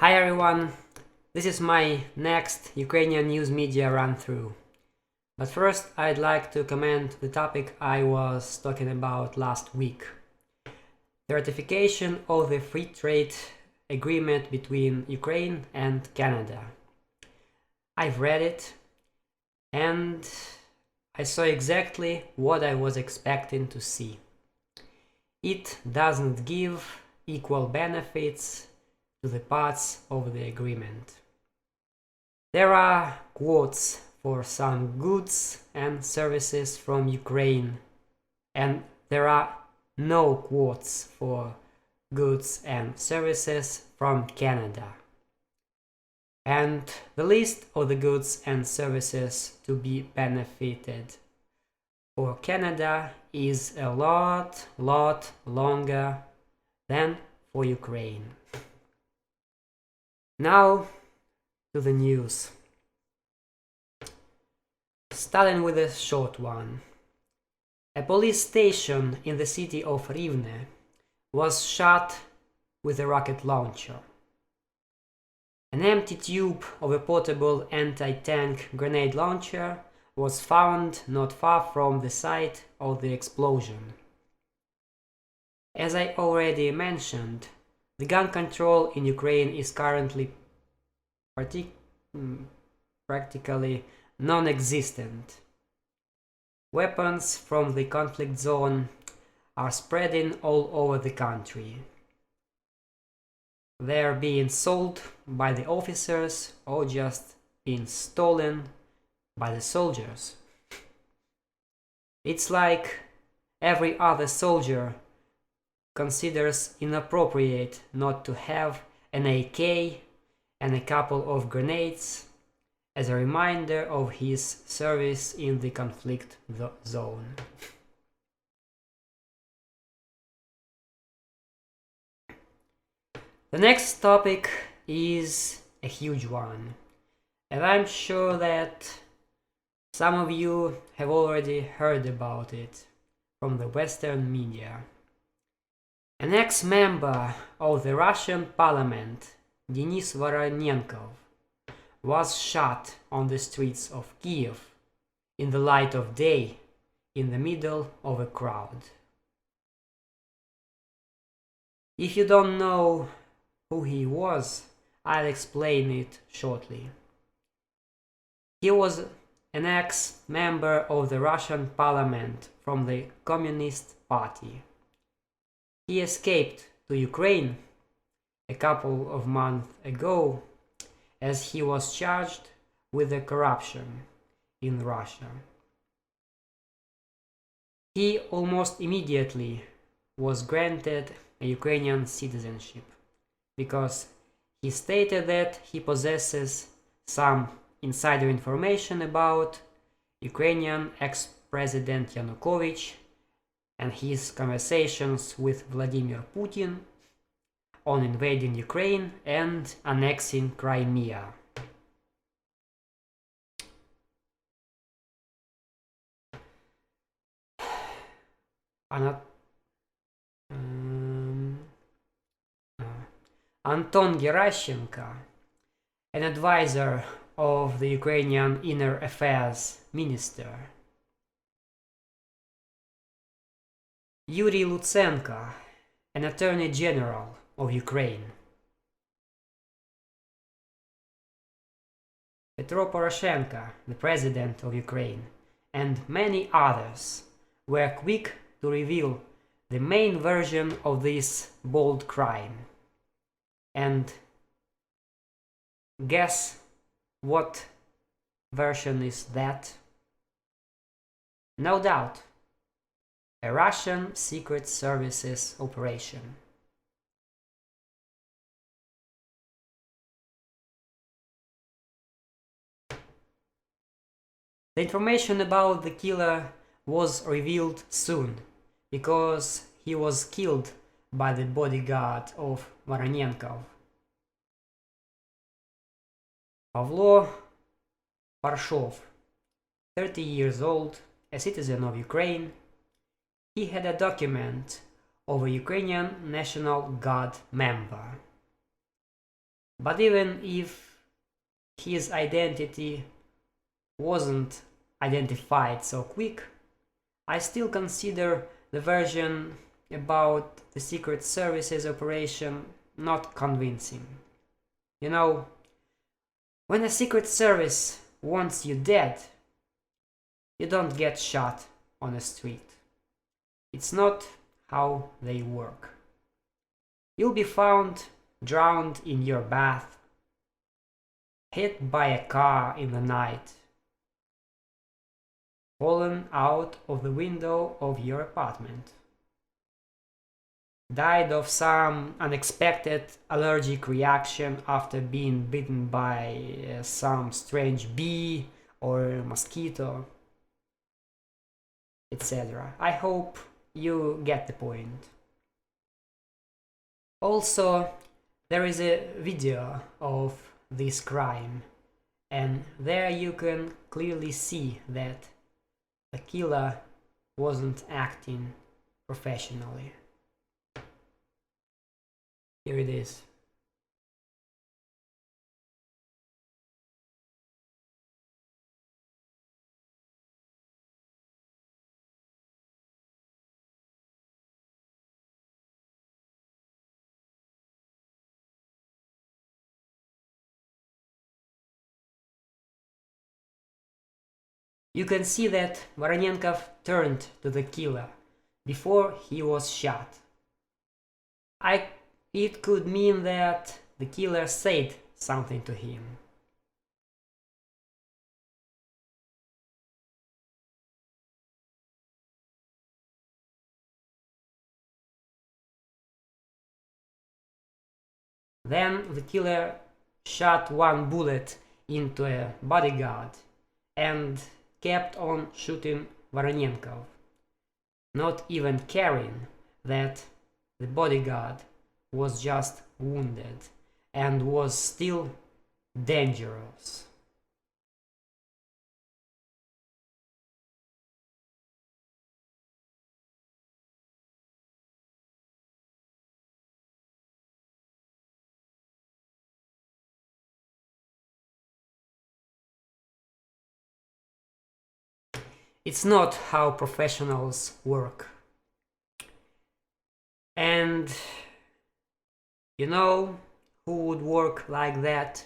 Hi everyone, this is my next Ukrainian news media run-through. But first I'd like to comment the topic I was talking about last week. The ratification of the free trade agreement between Ukraine and Canada. I've read it and I saw exactly what I was expecting to see. It doesn't give equal benefits to the parts of the agreement. There are quotes for some goods and services from Ukraine, and there are no quotes for goods and services from Canada. And the list of the goods and services to be benefited for Canada is a lot longer than for Ukraine. Now to the news. Starting with a short one. A police station in the city of Rivne was shot with a rocket launcher. An empty tube of a portable anti-tank grenade launcher was found not far from the site of the explosion. As I already mentioned, the gun control in Ukraine is currently practically non-existent. Weapons from the conflict zone are spreading all over the country. They are being sold by the officers or just being stolen by the soldiers. It's like every other soldier considers inappropriate not to have an AK and a couple of grenades as a reminder of his service in the conflict zone. The next topic is a huge one, and I'm sure that some of you have already heard about it from the Western media. An ex-member of the Russian parliament, Denis Voronenkov, was shot on the streets of Kiev in the light of day in the middle of a crowd. If you don't know who he was, I'll explain it shortly. He was an ex-member of the Russian parliament from the Communist Party. He escaped to Ukraine a couple of months ago as he was charged with the corruption in Russia. He almost immediately was granted a Ukrainian citizenship because he stated that he possesses some insider information about Ukrainian ex-president Yanukovych and his conversations with Vladimir Putin on invading Ukraine and annexing Crimea. Anton Gerashchenko, an advisor of the Ukrainian Inner Affairs Minister. Yuri Lutsenko, an Attorney General of Ukraine. Petro Poroshenko, the President of Ukraine, and many others were quick to reveal the main version of this bold crime. And guess what version is that? No doubt, a Russian Secret Services operation. The information about the killer was revealed soon, because he was killed by the bodyguard of Voronenkov. Pavlo Parshov, 30 years old, a citizen of Ukraine, he had a document of a Ukrainian National Guard member. But even if his identity wasn't identified so quick, I still consider the version about the Secret Service's operation not convincing. You know, when the Secret Service wants you dead, you don't get shot on the street. It's not how they work. You'll be found drowned in your bath, hit by a car in the night, fallen out of the window of your apartment, died of some unexpected allergic reaction after being bitten by some strange bee or mosquito, etc. I hope you get the point. Also, there is a video of this crime, and there you can clearly see that the killer wasn't acting professionally. Here it is. You can see that Voronenkov turned to the killer before he was shot. It could mean that the killer said something to him. Then the killer shot one bullet into a bodyguard and kept on shooting Voronenkov, not even caring that the bodyguard was just wounded and was still dangerous. It's not how professionals work. And you know who would work like that?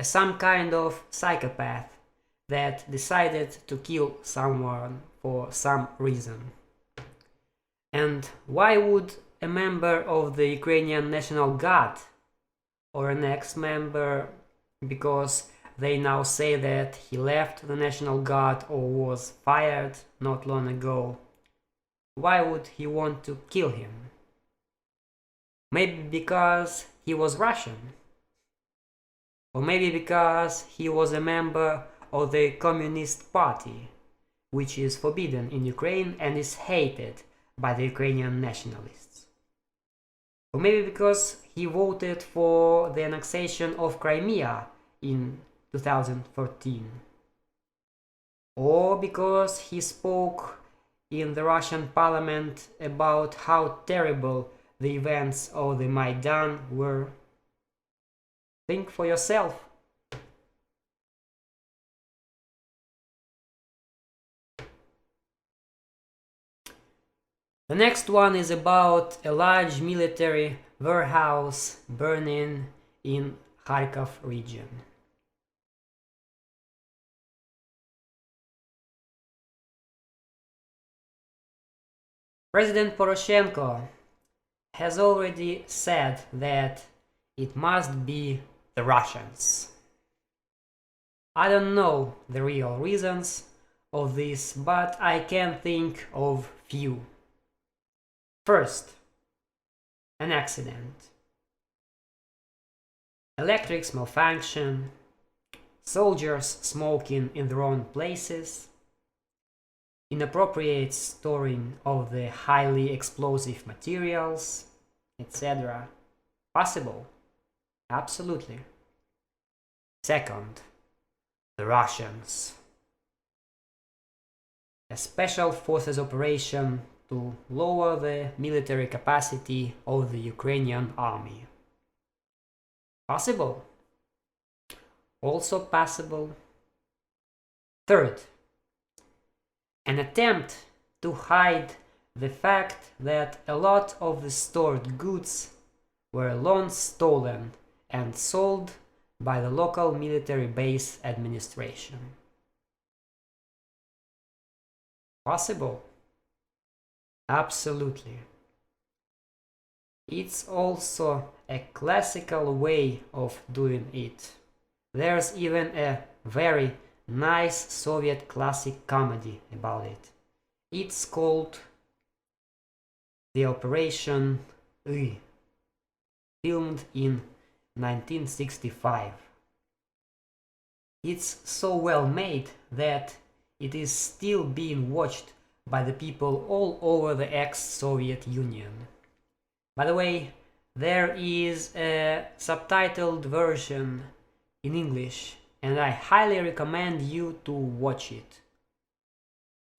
Some kind of psychopath that decided to kill someone for some reason. And why would a member of the Ukrainian National Guard or an ex-member, because they now say that he left the National Guard or was fired not long ago, why would he want to kill him? Maybe because he was Russian? Or maybe because he was a member of the Communist Party, which is forbidden in Ukraine and is hated by the Ukrainian nationalists. Or maybe because he voted for the annexation of Crimea in 2014. Or because he spoke in the Russian parliament about how terrible the events of the Maidan were. Think for yourself. The next one is about a large military warehouse burning in Kharkov region. President Poroshenko has already said that it must be the Russians. I don't know the real reasons of this, but I can think of few. First, an accident. Electrics malfunction, soldiers smoking in the wrong places, inappropriate storing of the highly explosive materials, etc. Possible? Absolutely. Second, the Russians. A special forces operation to lower the military capacity of the Ukrainian army. Possible. Also possible. Third, an attempt to hide the fact that a lot of the stored goods were long stolen and sold by the local military base administration. Possible? Absolutely. It's also a classical way of doing it. There's even a very nice Soviet classic comedy about it. It's called The Operation Y, filmed in 1965. It's so well made that it is still being watched by the people all over the ex-Soviet Union. By the way, there is a subtitled version in English, and I highly recommend you to watch it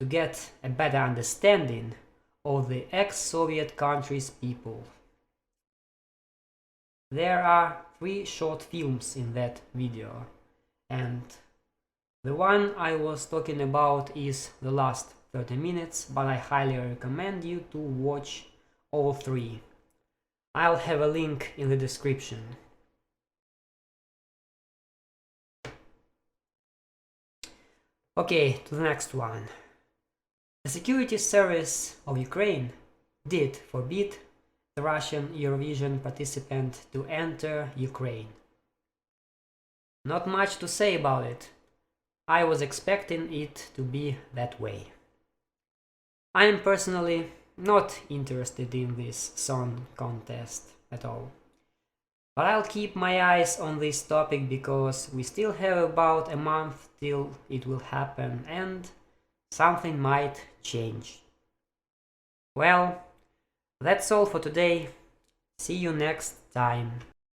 to get a better understanding of the ex-Soviet country's people. There are 3 short films in that video, and the one I was talking about is the last 30 minutes, but I highly recommend you to watch all 3. I'll have a link in the description. Okay, to the next one. The Security Service of Ukraine did forbid the Russian Eurovision participant to enter Ukraine. Not much to say about it. I was expecting it to be that way. I am personally not interested in this song contest at all. But I'll keep my eyes on this topic because we still have about a month till it will happen and something might change. Well, that's all for today. See you next time.